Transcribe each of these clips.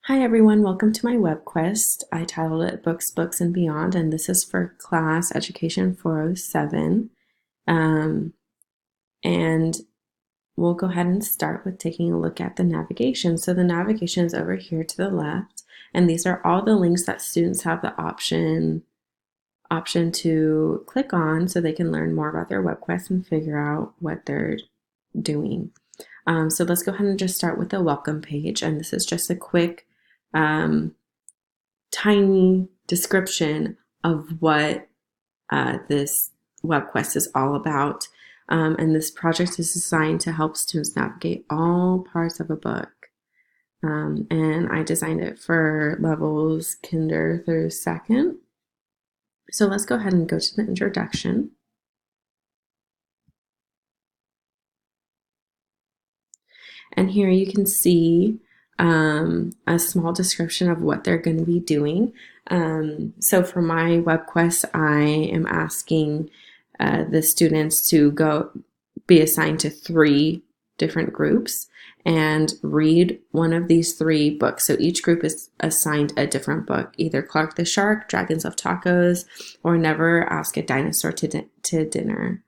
Hi everyone, welcome to my web quest. I titled it Books, Books, and Beyond, and this is for Class Education 407. And we'll go ahead and start with taking a look at the navigation. So the navigation is over here to the left, and these are all the links that students have the option to click on so they can learn more about their web quest and figure out what they're doing. So let's go ahead and just start with the welcome page, and this is just a quick tiny description of what this web quest is all about. And this project is designed to help students navigate all parts of a book. And I designed it for levels kinder through second. So let's go ahead and go to the introduction. And here you can see a small description of what they're going to be doing. So for my web quest, I am asking the students to be assigned to 3 different groups and read one of these 3 books. So each group is assigned a different book, either Clark the Shark, Dragons Love Tacos, or Never Ask a Dinosaur to Dinner.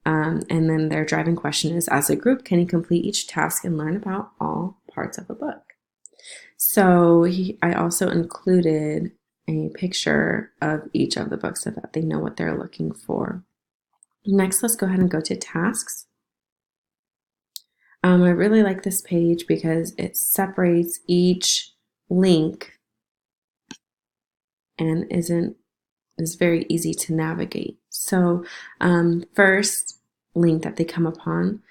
And then their driving question is, as a group, can you complete each task and learn about all parts of a book? So I also included a picture of each of the books so that they know what they're looking for. Next, let's go ahead and go to tasks. I really like this page because it separates each link and is very easy to navigate. So first link that they come upon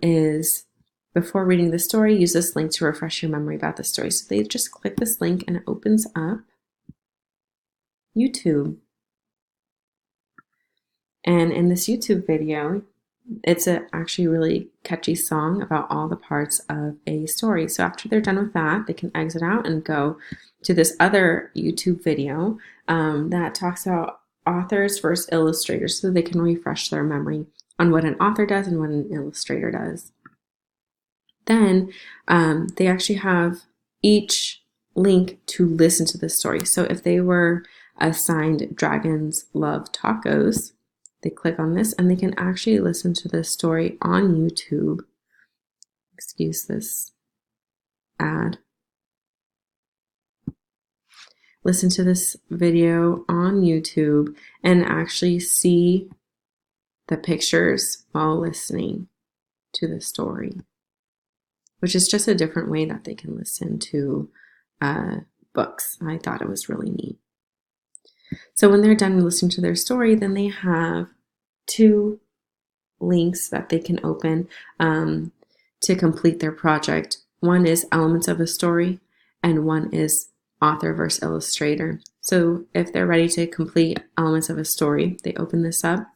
is, before reading the story, use this link to refresh your memory about the story. So they just click this link and it opens up YouTube. And in this YouTube video, it's a actually really catchy song about all the parts of a story. So after they're done with that, they can exit out and go to this other YouTube video that talks about authors versus illustrators, so they can refresh their memory on what an author does and what an illustrator does. Then they actually have each link to listen to the story. So if they were assigned Dragons Love Tacos, they click on this and they can actually listen to the story on YouTube. Excuse this ad. Listen to this video on YouTube and actually see the pictures while listening to the story, which is just a different way that they can listen to books. I thought it was really neat. So when they're done listening to their story, then they have 2 links that they can open to complete their project. One is Elements of a Story, and one is Author versus Illustrator. So if they're ready to complete Elements of a Story, they open this up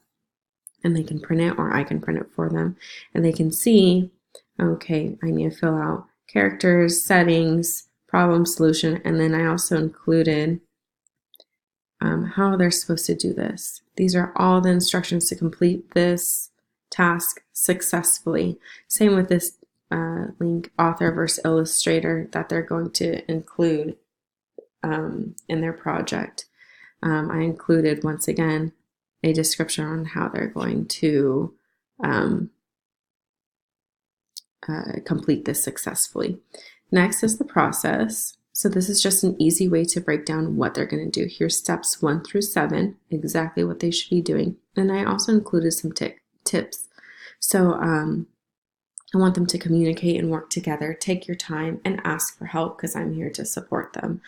and they can print it, or I can print it for them, and they can see, okay, I need to fill out characters, settings, problem, solution, and then I also included how they're supposed to do this. These are all the instructions to complete this task successfully. Same with this link, Author versus Illustrator, that they're going to include in their project. I included, once again, a description on how they're going to complete this successfully. Next is the process. So this is just an easy way to break down what they're going to do. Here's steps 1 through 7, exactly what they should be doing. And I also included some tips. So I want them to communicate and work together. Take your time and ask for help, because I'm here to support them.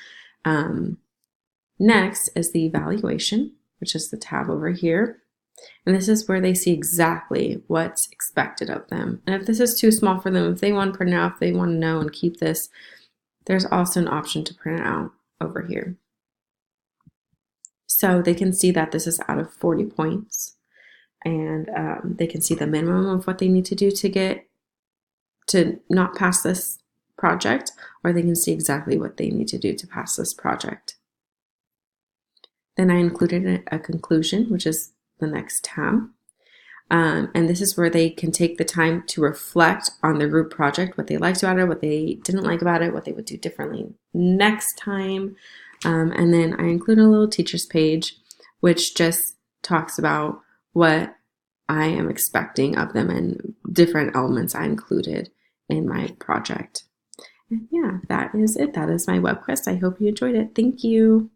Next is the evaluation, which is the tab over here. And this is where they see exactly what's expected of them. And if this is too small for them, if they want to print it out, if they want to know and keep this, there's also an option to print it out over here. So they can see that this is out of 40 points, and they can see the minimum of what they need to do to not pass this project, or they can see exactly what they need to do to pass this project. Then I included a conclusion, which is the next tab. And this is where they can take the time to reflect on their group project, what they liked about it, what they didn't like about it, what they would do differently next time. And then I include a little teacher's page, which just talks about what I am expecting of them and different elements I included in my project. And yeah, that is it. That is my web quest. I hope you enjoyed it. Thank you.